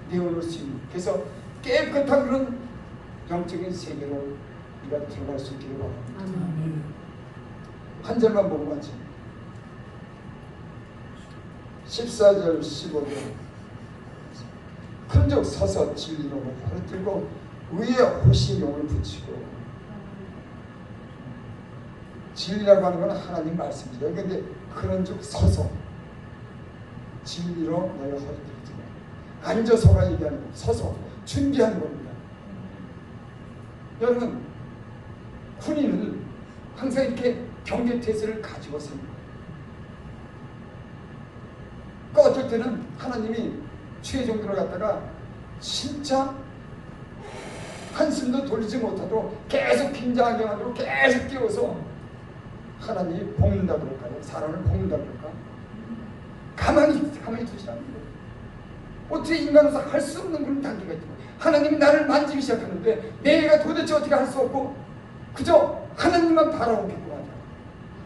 내어놓을 수 있는, 그래서 깨끗한 그런 영적인 세계로 우리가 들어갈 수 있기를 바랍니다. 아멘. 한 절만 보고 가죠. 14절 15절 큰즉 서서 진리로 허리 들고 의의 호신용을 붙이고, 진리라고 하는 건 하나님 말씀이죠. 그런데 그런즉 서서 진리로 너희 허리 들고 앉아서가 얘기하는 거, 서서 준비하는 겁니다. 여러분 군인은 항상 이렇게 경계태세를 가지고 삽니다. 그 어떨 때는 하나님이 취해 정도를 갖다가 진짜 한숨도 돌리지 못하도록 계속 긴장하게 만들고 계속 끼워서 하나님이 볶는다 그럴까요? 사람을 볶는다 그럴까? 가만히 두지 않는 거예요. 어떻게 인간으로서 할 수 없는 그런 단계가 있고, 하나님이 나를 만지기 시작하는데 내가 도대체 어떻게 할 수 없고 그저 하나님만 바라보겠고 하냐.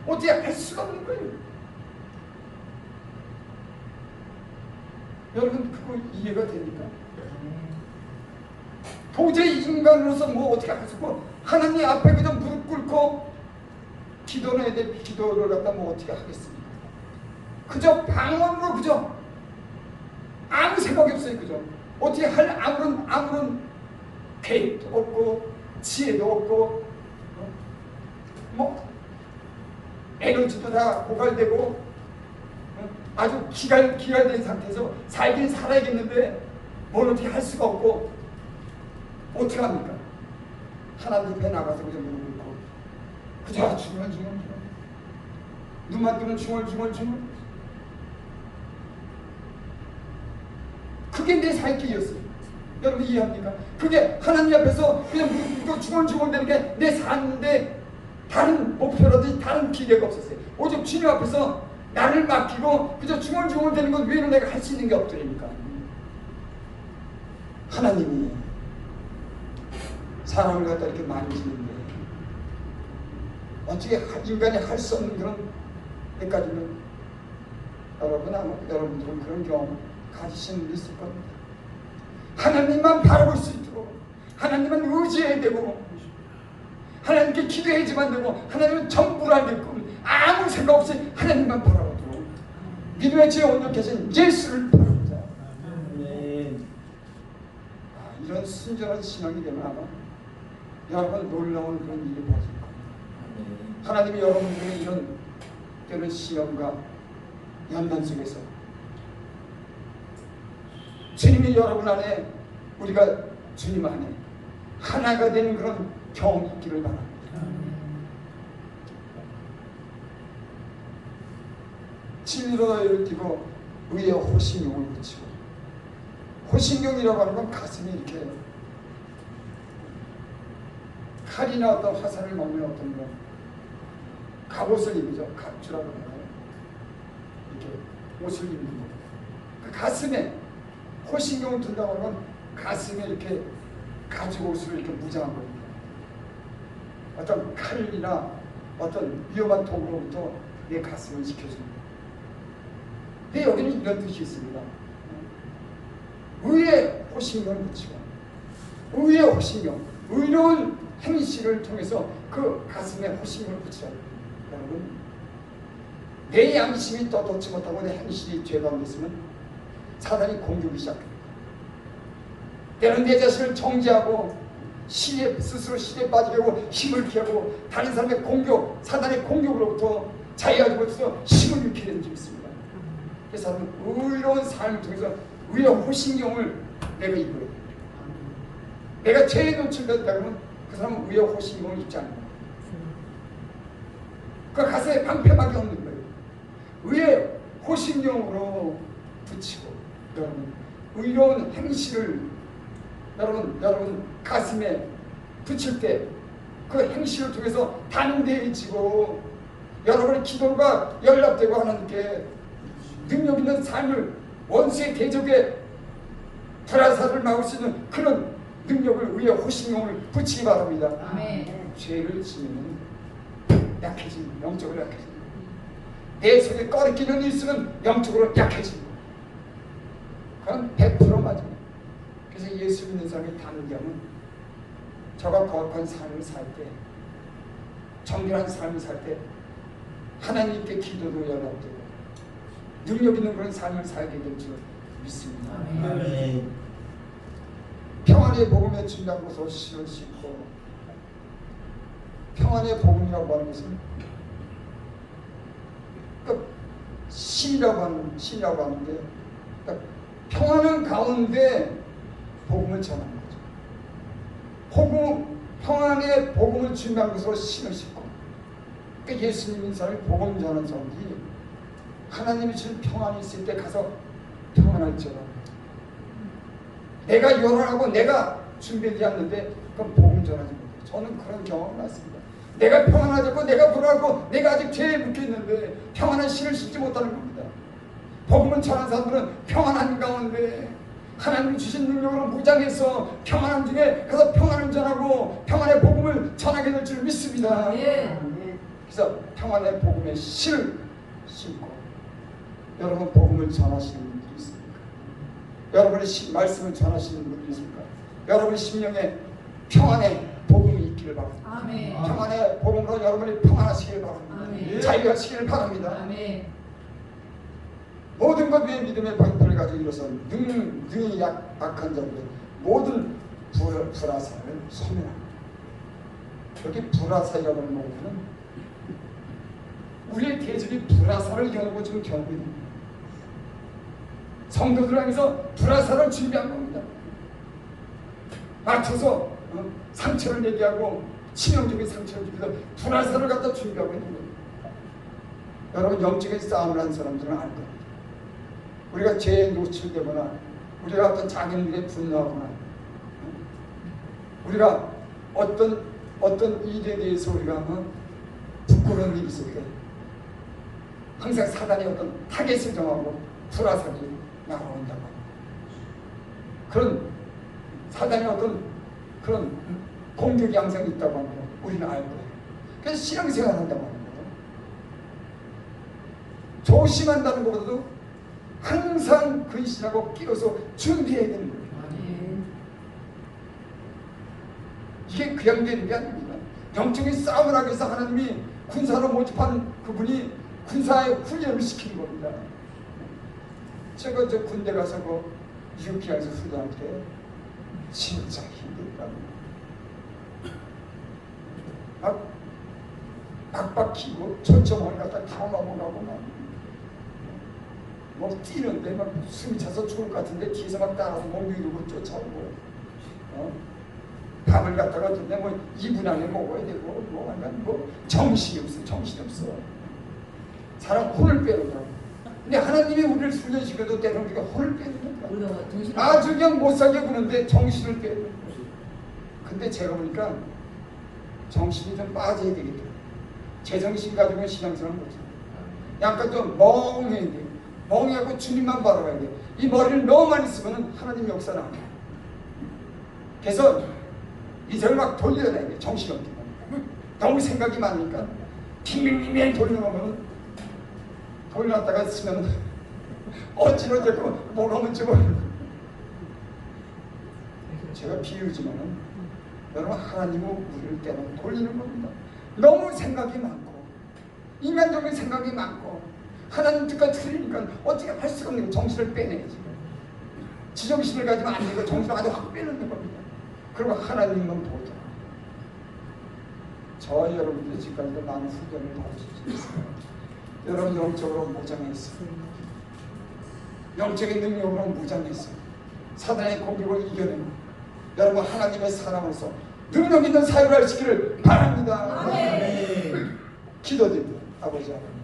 어떻게 할 수가 없는 거예요. 여러분 그거 이해가 됩니까? 도저히 인간으로서 뭐 어떻게 할 수 없고 하나님 앞에 그저 무릎 꿇고 기도는 해야 돼. 기도를 갖다 뭐 어떻게 하겠습니까? 그저 방언으로 그저 아무 생각이 없어요. 그저 어떻게 할 아무런 계획도 없고 지혜도 없고 뭐 에너지도 다 고갈되고 아주 기갈된 상태에서 살긴 살아야겠는데 뭘 어떻게 할 수가 없고 어떻게 합니까? 하나님 앞에 나가서 그저 무릎 꿇고 그저 중얼중얼 눈만 뜨면 중얼중얼 그게 내 살 길이었어요. 여러분 이해합니까? 그게 하나님 앞에서 그냥 무릎 꿇고 중얼중얼 되는 게 내 삶인데 다른 목표라든지 다른 기대가 없었어요. 오직 주님 앞에서 나를 맡기고 그저 중얼중얼 되는 것 외에는 내가 할 수 있는 게 없더라니까. 하나님이 사람을 갖다 이렇게 만지는데 어떻게 인간이 할 수 없는 그런 데까지는 여러분 아마 여러분들은 그런 경험 가지시는 분이 있을 겁니다. 하나님만 바라볼 수 있도록 하나님만 의지해야 되고 하나님께 기도해야지만 되고 하나님은 전부를 알게끔 아무 생각 없이 하나님만 바라보도록 믿음의 지혜 온전케신 예수를 바라보자. 아멘. 이런 순전한 신앙이 되면 아마 여러분 놀라운 그런 일이 벌어질 겁니다. 하나님이 여러분들의 이런 때는 시험과 연단 속에서 주님이 여러분 안에 우리가 주님 안에 하나가 되는 그런 경험이 있기를 바랍니다. 진리로 너희를 띠고 의의 호신용을 붙이고, 호신용이라고 하는 건 가슴이 이렇게 칼이나 어떤 화살을 먹는 어떤 그런 갑옷을 입으죠. 갑주라고 하나요? 이렇게 옷을 입는 거. 그 가슴에 호신경을 든다고 하는 건 가슴에 이렇게 가죽 옷을 이렇게 무장한 겁니다. 어떤 칼이나 어떤 위험한 도구로부터 내 가슴을 지켜줍니다. 근데 여기는 이런 뜻이 있습니다. 의의 호신경을 붙이고 의의 호신경, 의로운 행실을 통해서 그 가슴에 호신경을 붙이라. 여러분, 내 양심이 떠도지 못하고 내 행실이 죄 가운데 있으면 사단이 공격이 시작합니다. 때는 내 자신을 정죄하고 스스로 시에 빠지게 하고 힘을 피하고 다른 사람의 공격, 사단의 공격으로부터 자유하지 못해서 힘을 잃게 되는 적이 있습니다. 그래서 사람은 의로운 삶을 통해서 의의 호신경을 내가 입어야 돼요. 내가 죄에 노출되었다 그러면 그 사람은 의의 호신경을 입지 않는 거예요. 그 가슴에 방패막이 없는 거예요. 의의 호신경으로 붙이고 여러분 의로운 행실을 여러분 가슴에 붙일 때 그 행실을 통해서 담대해지고 여러분의 기도가 연락되고 하나님께 능력 있는 삶을 원수의 대적에 불화살을 막을 수 있는 그런 능력을 의의 호신경을 붙이기 바랍니다. 아멘. 죄를 지으면 약해집니다. 영적으로 약해집니다. 내 속에 꺼리끼는 일수는 영적으로 약해집니다. 그건 100% 맞아요. 그래서 예수 믿는 사람이 다르게 하면 저가 거룩한 삶을 살 때, 정결한 삶을 살 때 하나님께 기도도 연합되고 능력 있는 그런 삶을 살게 될 줄 믿습니다. 아멘. 평안의 복음에 준비하고서 실을 싣고 평안의 복음이라고 하는 것은 신이라고 하는데 그러니까 평안은 가운데 복음을 전하는 거죠. 평안의 복음을 준비한 것으로 신을 싣고 그러니까 예수님인 사람이 복음 전하는 사람이 하나님이 주신 평안이 있을 때 가서 평안할지어다. 내가 요란하고 내가 준비되지 않는데 그건 복음 전하지 못해요. 저는 그런 경험을 났습니다. 내가 평안하지 않고 내가 불안하고 내가 아직 죄에 묶여있는데 평안한 신을 신지 못하는 겁니다. 복음을 전하는 사람들은 평안한 가운데 하나님이 주신 능력으로 무장해서 평안한 중에 가서 평안을 전하고 평안의 복음을 전하게 될 줄 믿습니다. 그래서 평안의 복음의 실을 신고 여러분 복음을 전하시는 분들이 있습니까? 여러분의 말씀을 전하시는 분들이 있습니까? 여러분의 심령에 평안의 복음이 있기를 바랍니다. 아멘. 평안의 복음으로 여러분이 평안하시길 바랍니다. 아멘. 자유하시길 바랍니다. 아멘. 모든 것 위에 믿음의 방패를 가지고 일어서 능히 약한 자들 모든 불화살을 소멸합니다. 여기 불화살이라고 하는 거는 우리의 대적이 불화살을 겨누고 지금 겨누고 있는 거예요. 성도들 향해서 불화살을 준비한 겁니다. 맞춰서 상처를 내게 하고 치명적인 상처를 주면서 불화살을 갖다 준비하고 있는 거예요. 여러분 영적인 싸움을 하는 사람들은 알 겁니다. 우리가 죄에 노출되거나 우리가 어떤 장애물에 분노하거나 우리가 어떤 일에 대해서 우리가 부끄러운 일이 있을 때 항상 사단이 어떤 타겟을 정하고 불화살이 나온다고 그런 사단이 어떤 그런 공격이 항상 있다고 하는 거 우리는 알 거예요. 그래서 신앙생활 한다고 하는 거예요. 조심한다는 것보다도 항상 근신하고 끼어서 준비해야 되는 거예요. 이게 그냥 되는 게 아닙니다. 영적인 싸움을 하기 위해서 하나님이 군사로 모집한 그분이 군사의 훈련을 시키는 겁니다. 제가 저 군대 가서 그 유키에서 훈련할 때 진짜 힘들더라고요. 막 박박히고 천천히 갖다 타고나고 막 뛰는데 막 숨이 차서 죽을 것 같은데 뒤에서 막 따라서 목 위로 쫓아오고 밥을 갖다가 근데 뭐 2분 안에 먹어야 되고 뭐 정신이 없어. 사람 혼을 빼는다고. 근데 하나님이 우리를 훈련시켜도 때로는 우리가 혼을 빼는 거야. 아주 그냥 못 살게 구는데 정신을 빼는 거야. 근데 제가 보니까 정신이 좀 빠져야 되겠다. 제정신 가지고는 신앙생활을 못해. 약간 좀 멍해야 돼. 멍해하고 주님만 바라봐야 돼. 이 머리를 너무 많이 쓰면 하나님 역사는 안 돼. 그래서 이제를 막 돌려야 돼. 정신없게. 너무 생각이 많으니까 빙빙빙 돌리는 거면 돌 갖다가 쓰면 어찌로 되고 뭐가 문제 모르고. 제가 비유지만은 여러분 하나님은 우리를 때로는 돌리는 겁니다. 너무 생각이 많고 인간적인 생각이 많고 하나님 뜻과 틀리니까 어떻게 할 수가 없는 거 정신을 빼내야지. 지정신을 가지면 안 되고 정신을 아주 확 빼는 겁니다. 그리고 하나님만 보자. 저 여러분들이 지금까지도 많은 후견을 받으실 수 있어요. 여러분 영적으로 무장했어요. 영적인 능력으로 무장했어요. 사단의 공격을 이겨내고 여러분 하나님의 사람으로서 능력 있는 사역을 하시기를 바랍니다. 아멘. 기도드립니다. 아버지 하나님.